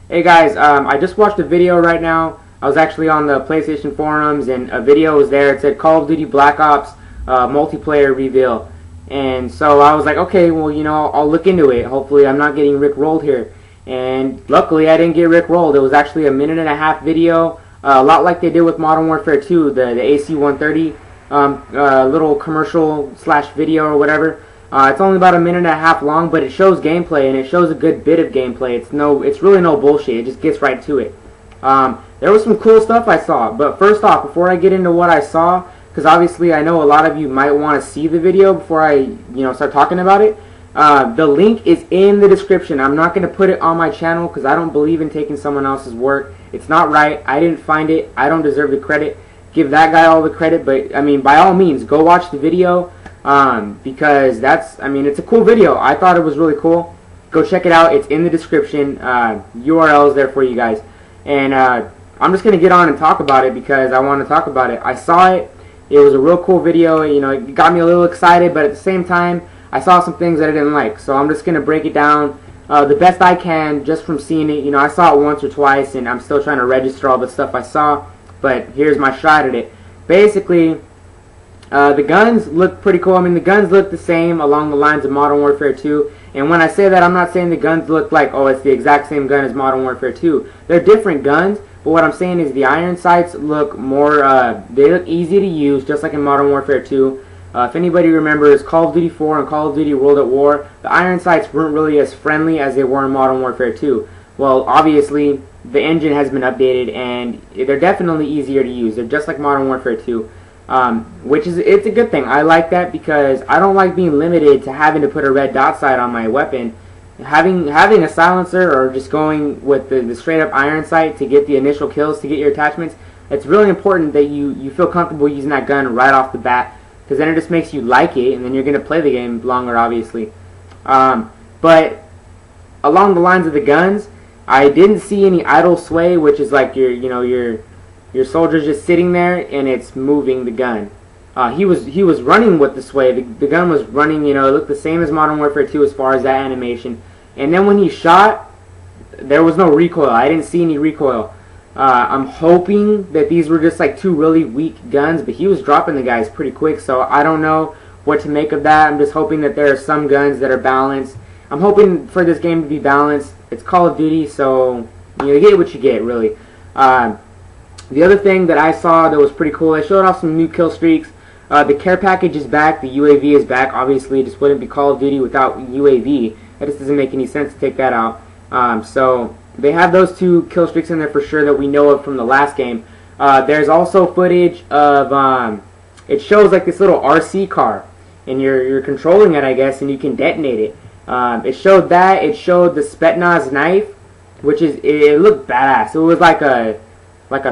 Hey guys, I just watched a video right now. I was actually on the PlayStation forums and a video was there. It said Call of Duty Black Ops multiplayer reveal. And so I was like, okay, well, I'll look into it. Hopefully I'm not getting rickrolled here. And luckily I didn't get rickrolled. It was actually a 1.5-minute video, a lot like they did with Modern Warfare 2, the AC-130 little commercial slash video or whatever. It's only about a 1.5 minutes long, but it shows gameplay, and it shows a good bit of gameplay. It's really no bullshit. It just gets right to it. There was some cool stuff I saw, but first off, before I get into what I saw, because obviously I know a lot of you might want to see the video before I, start talking about it. The link is in the description. I'm not going to put it on my channel because I don't believe in taking someone else's work. It's not right. I didn't find it. I don't deserve the credit. Give that guy all the credit, but I mean, by all means, go watch the video. Because it's a cool video. I thought it was really cool. Go check it out. It's in the description. URL's there for you guys. And I'm just going to get on and talk about it because I want to talk about it. I saw it. It was a real cool video. It got me a little excited, but at the same time, I saw some things that I didn't like. So I'm just going to break it down the best I can just from seeing it. I saw it once or twice, and I'm still trying to register all the stuff I saw. But here's my shot at it. Basically, the guns look pretty cool. I mean, the guns look the same along the lines of Modern Warfare 2. And when I say that, I'm not saying the guns look like, oh, it's the exact same gun as Modern Warfare 2. They're different guns, but what I'm saying is the iron sights look more, they look easy to use, just like in Modern Warfare 2. If anybody remembers Call of Duty 4 and Call of Duty World at War, the iron sights weren't really as friendly as they were in Modern Warfare 2. Well, obviously, the engine has been updated, and they're definitely easier to use. They're just like Modern Warfare 2. It's a good thing. I like that because I don't like being limited to having to put a red dot sight on my weapon. Having a silencer or just going with the straight up iron sight to get the initial kills, to get your attachments, it's really important that you feel comfortable using that gun right off the bat, because then it just makes you like it, and then you're going to play the game longer, obviously. But along the lines of the guns, I didn't see any idle sway, which is like your soldier's just sitting there and it's moving the gun. He was running with the sway. The gun was running, it looked the same as Modern Warfare 2 as far as that animation. And then when he shot, there was no recoil. I didn't see any recoil. I'm hoping that these were just like two really weak guns, but he was dropping the guys pretty quick, so I don't know what to make of that. I'm just hoping that there are some guns that are balanced. I'm hoping for this game to be balanced. It's Call of Duty, so you get what you get, really. The other thing that I saw that was pretty cool, they showed off some new kill streaks. The care package is back, the UAV is back. Obviously, it just wouldn't be Call of Duty without UAV. That just doesn't make any sense to take that out. So they have those two kill streaks in there for sure that we know of from the last game. There's also footage of, it shows like this little RC car, and you're controlling it, I guess, and you can detonate it. It showed that. It showed the Spetsnaz knife, which it looked badass. It was like a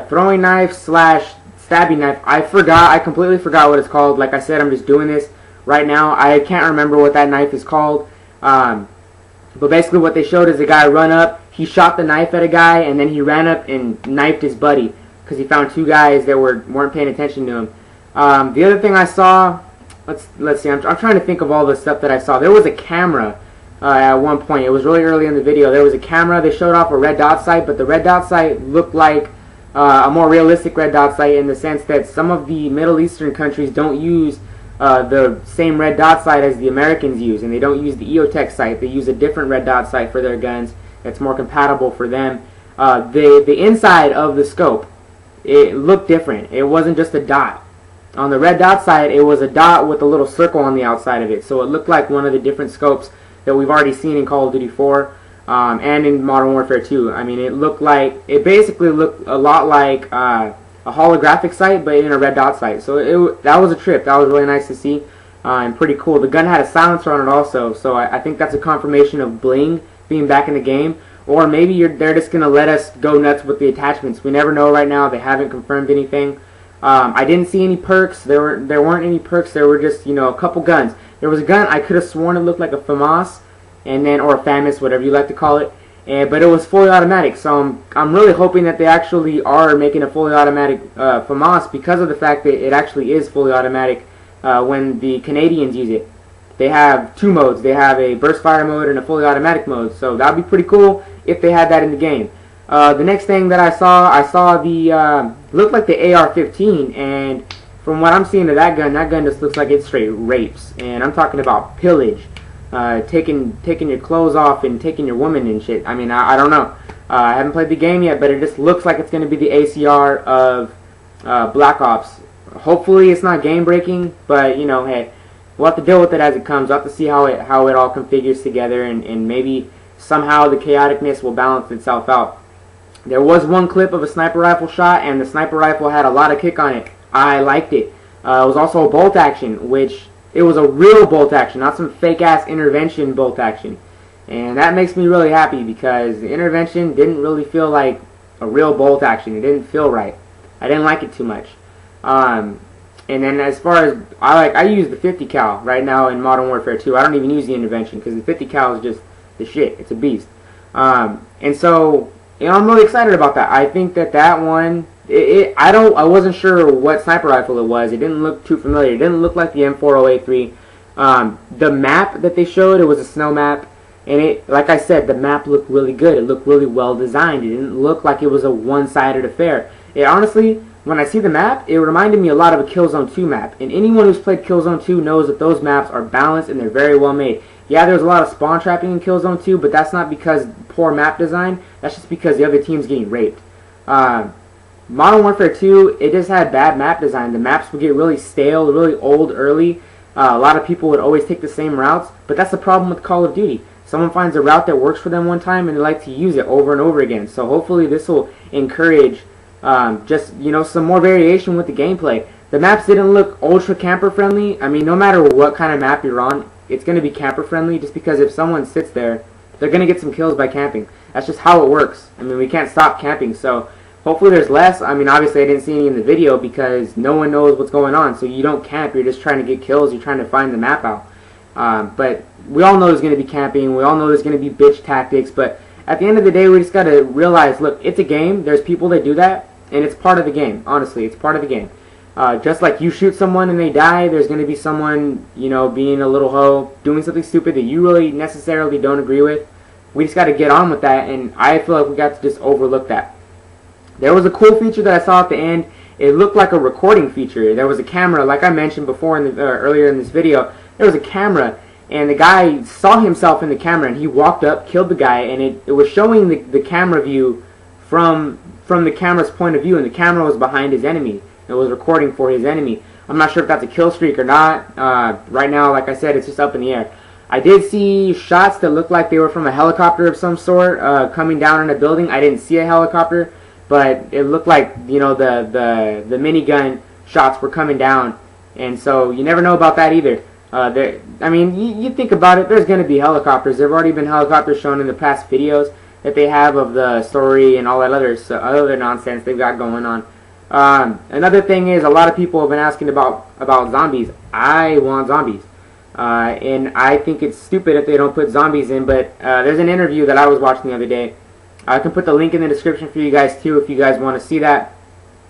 throwing knife slash stabbing knife. I completely forgot what it's called. Like I said, I'm just doing this right now. I can't remember what that knife is called. But basically what they showed is a guy run up, he shot the knife at a guy, and then he ran up and knifed his buddy because he found two guys that weren't paying attention to him. The other thing I saw, let's see, I'm trying to think of all the stuff that I saw. There was a camera at one point. It was really early in the video. There was a camera. They showed off a red dot sight, but the red dot sight looked like a more realistic red dot sight in the sense that some of the Middle Eastern countries don't use the same red dot sight as the Americans use, and they don't use the EOTech sight. They use a different red dot sight for their guns that's more compatible for them. The inside of the scope, it looked different. It wasn't just a dot. On the red dot sight, it was a dot with a little circle on the outside of it, so it looked like one of the different scopes that we've already seen in Call of Duty 4. And in Modern Warfare 2. I mean, it basically looked a lot like a holographic sight, but in a red dot sight. So that was a trip. That was really nice to see, and pretty cool. The gun had a silencer on it also, so I think that's a confirmation of bling being back in the game. Or maybe they're just going to let us go nuts with the attachments. We never know right now. They haven't confirmed anything. I didn't see any perks. There weren't any perks. There were just, a couple guns. There was a gun, I could have sworn it looked like a FAMAS, or a FAMAS, whatever you like to call it, but it was fully automatic. So I'm really hoping that they actually are making a fully automatic FAMAS, because of the fact that it actually is fully automatic when the Canadians use it. They have two modes. They have a burst fire mode and a fully automatic mode. So that would be pretty cool if they had that in the game. The next thing that I saw the looked like the AR-15, and from what I'm seeing of that gun just looks like it straight rapes, and I'm talking about pillage, taking your clothes off and taking your woman and shit. I mean, I don't know. I haven't played the game yet, but it just looks like it's going to be the ACR of Black Ops. Hopefully it's not game breaking, but you know, hey, we'll have to deal with it as it comes. We'll have to see how it all configures together, and maybe somehow the chaoticness will balance itself out. There was one clip of a sniper rifle shot, and the sniper rifle had a lot of kick on it. I liked it. It was also a bolt action, which it was a real bolt action, not some fake ass intervention bolt action. And that makes me really happy because the intervention didn't really feel like a real bolt action. It didn't feel right. I didn't like it too much. And then as far as I use the 50 cal right now in Modern Warfare 2. I don't even use the intervention because the 50 cal is just the shit. It's a beast. And so you know, I'm really excited about that. I think that one, I wasn't sure what sniper rifle it was. It didn't look too familiar. It didn't look like the M40A3. The map that they showed, it was a snow map, and it, like I said, the map looked really good. It looked really well designed. It didn't look like it was a one-sided affair. It honestly, when I see the map, it reminded me a lot of a Killzone 2 map. And anyone who's played Killzone 2 knows that those maps are balanced and they're very well made. Yeah, there's a lot of spawn trapping in Killzone 2, but that's not because poor map design. That's just because the other team's getting raped. Modern Warfare 2, it just had bad map design. The maps would get really stale, really old early. A lot of people would always take the same routes, but that's the problem with Call of Duty. Someone finds a route that works for them one time and they like to use it over and over again. So hopefully this will encourage just, you know, some more variation with the gameplay. The maps didn't look ultra camper friendly. I mean, no matter what kind of map you're on, it's going to be camper friendly just because if someone sits there, they're going to get some kills by camping. That's just how it works. I mean, we can't stop camping, so hopefully there's less. I mean, obviously I didn't see any in the video because no one knows what's going on, so you don't camp. You're just trying to get kills. You're trying to find the map out. But we all know there's going to be camping. We all know there's going to be bitch tactics, but at the end of the day, we just got to realize, look, it's a game. There's people that do that, and it's part of the game. Honestly, it's part of the game. Just like you shoot someone and they die, there's going to be someone, you know, being a little hoe, doing something stupid that you really necessarily don't agree with. We just got to get on with that, and I feel like we got to just overlook that. There was a cool feature that I saw at the end. It looked like a recording feature. There was a camera, like I mentioned before in the, earlier in this video. There was a camera, and the guy saw himself in the camera, and he walked up, killed the guy, and it was showing the camera view from the camera's point of view, and the camera was behind his enemy. It was recording for his enemy. I'm not sure if that's a kill streak or not. Right now, like I said, it's just up in the air. I did see shots that looked like they were from a helicopter of some sort coming down in a building. I didn't see a helicopter, but it looked like, you know, the minigun shots were coming down, and so you never know about that either. I mean, you think about it, there's going to be helicopters. There have already been helicopters shown in the past videos that they have of the story and all that other nonsense they've got going on. Another thing is, a lot of people have been asking about zombies. I want zombies. And I think it's stupid if they don't put zombies in, but there's an interview that I was watching the other day. I can put the link in the description for you guys too if you guys want to see that.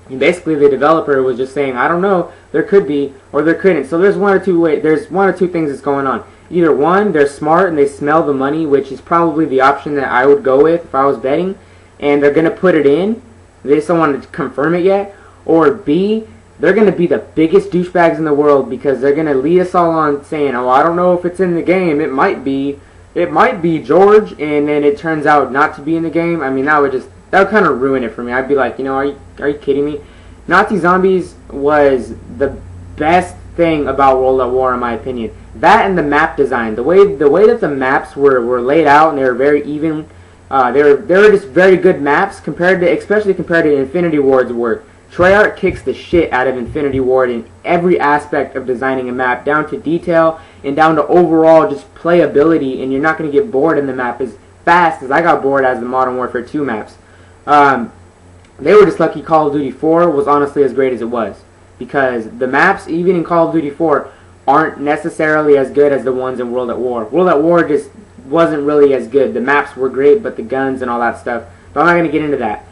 And basically the developer was just saying, I don't know, there could be or there couldn't. So there's one or two things that's going on. Either one, they're smart and they smell the money, which is probably the option that I would go with if I was betting, and they're going to put it in. They just don't want to confirm it yet. Or B, they're going to be the biggest douchebags in the world because they're going to lead us all on saying, oh, I don't know if it's in the game. It might be George, and then it turns out not to be in the game. I mean, that would kind of ruin it for me. I'd be like, you know, are you kidding me? Nazi Zombies was the best thing about World at War, in my opinion. That and the map design, the way that the maps were laid out, and they were very even. They were just very good maps especially compared to Infinity Ward's work. Treyarch kicks the shit out of Infinity Ward in every aspect of designing a map, down to detail and down to overall just playability, and you're not going to get bored in the map as fast as I got bored as the Modern Warfare 2 maps. They were just lucky Call of Duty 4 was honestly as great as it was, because the maps, even in Call of Duty 4, aren't necessarily as good as the ones in World at War. World at War just wasn't really as good. The maps were great, but the guns and all that stuff. But I'm not going to get into that.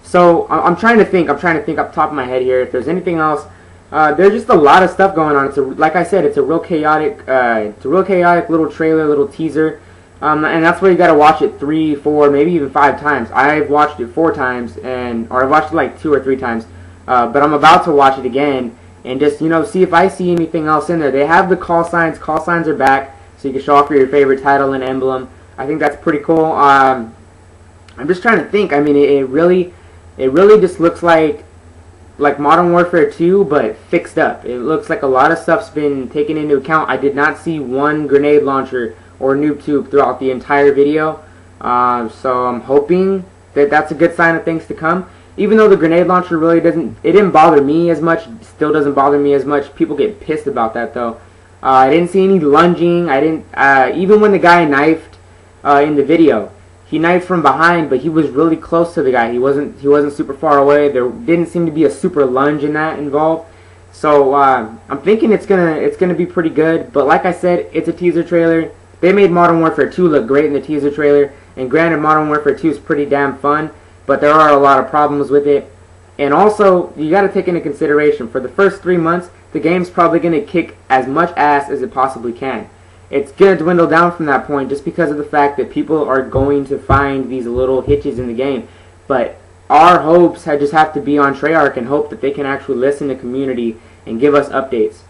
So I'm trying to think up top of my head here if there's anything else. There's just a lot of stuff going on. Like I said, it's a real chaotic little trailer, little teaser. And that's why you gotta watch it 3, 4, maybe even 5 times. I've watched it 4 times, or I've watched it like 2 or 3 times, but I'm about to watch it again and just, you know, see if I see anything else in there. They have the call signs. Call signs are back, so you can show off your favorite title and emblem. I think that's pretty cool. I'm just trying to think. I mean, it really just looks like Modern Warfare 2, but fixed up. It looks like a lot of stuff's been taken into account. I did not see one grenade launcher or noob tube throughout the entire video, so I'm hoping that that's a good sign of things to come. Even though the grenade launcher really didn't bother me as much, still doesn't bother me as much. People get pissed about that though. I didn't see any lunging. I didn't even when the guy knifed in the video. He knifed from behind, but he was really close to the guy. He wasn't super far away. There didn't seem to be a super lunge in that involved. So I'm thinking it's gonna be pretty good. But like I said, it's a teaser trailer. They made Modern Warfare 2 look great in the teaser trailer, and granted, Modern Warfare 2 is pretty damn fun, but there are a lot of problems with it. And also, you got to take into consideration, for the first 3 months, the game's probably going to kick as much ass as it possibly can. It's going to dwindle down from that point just because of the fact that people are going to find these little hitches in the game. But our hopes just have to be on Treyarch and hope that they can actually listen to community and give us updates.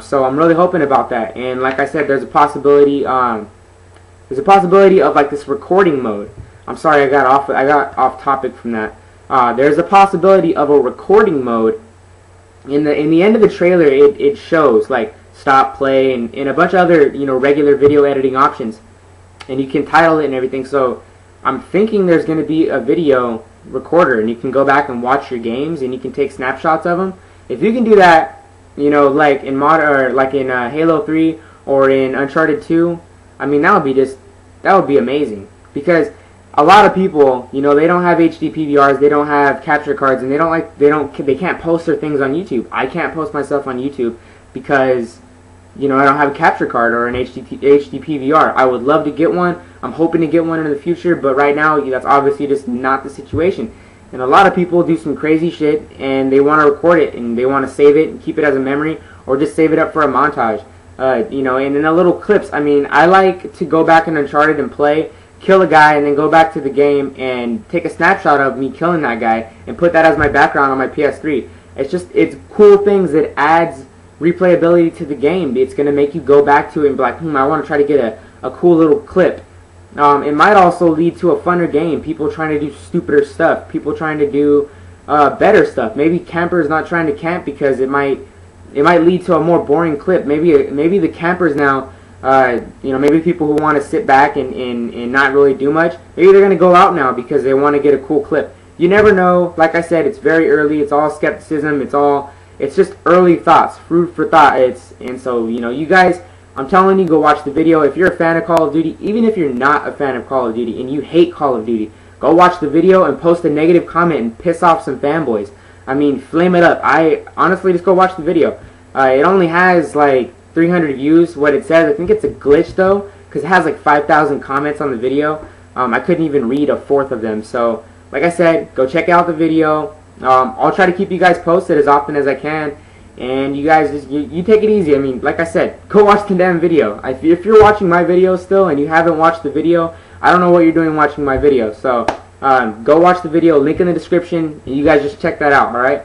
So I'm really hoping about that. And like I said, there's a possibility of like this recording mode. I'm sorry, I got off topic from that. There's a possibility of a recording mode. In the end of the trailer, it shows like stop, play, and a bunch of other, you know, regular video editing options, and you can title it and everything. So I'm thinking there's going to be a video recorder, and you can go back and watch your games, and you can take snapshots of them. If you can do that, you know, like in Halo 3 or in Uncharted 2, I mean, that would be amazing, because a lot of people, you know, they don't have HD PVRs, they don't have capture cards, and they can't post their things on YouTube. I can't post myself on YouTube because, you know, I don't have a capture card or an HD PVR. I would love to get one. I'm hoping to get one in the future, but right now that's obviously just not the situation. And a lot of people do some crazy shit, and they want to record it, and they want to save it and keep it as a memory, or just save it up for a montage. You know, and in the little clips, I mean, I like to go back in Uncharted and play, kill a guy, and then go back to the game and take a snapshot of me killing that guy and put that as my background on my PS3. It's cool things that adds replayability to the game. It's going to make you go back to it and be like, I want to try to get a cool little clip. It might also lead to a funner game. People trying to do stupider stuff. People trying to do better stuff. Maybe campers not trying to camp because it might lead to a more boring clip. Maybe the campers now, you know, maybe people who want to sit back and not really do much, maybe they're going to go out now because they want to get a cool clip. You never know. Like I said, it's very early. It's all skepticism. It's just early thoughts, food for thought. And so, you know, you guys, I'm telling you, go watch the video. If you're a fan of Call of Duty, even if you're not a fan of Call of Duty and you hate Call of Duty, go watch the video and post a negative comment and piss off some fanboys. I mean, flame it up. I honestly just go watch the video. It only has like 300 views, what it says. I think it's a glitch though, because it has like 5,000 comments on the video. I couldn't even read a fourth of them. So, like I said, go check out the video. I'll try to keep you guys posted as often as I can. And you guys just you take it easy. I mean, like I said, go watch the damn video. If you're watching my video still and you haven't watched the video, I don't know what you're doing watching my video. So go watch the video. Link in the description, and you guys just check that out. All right.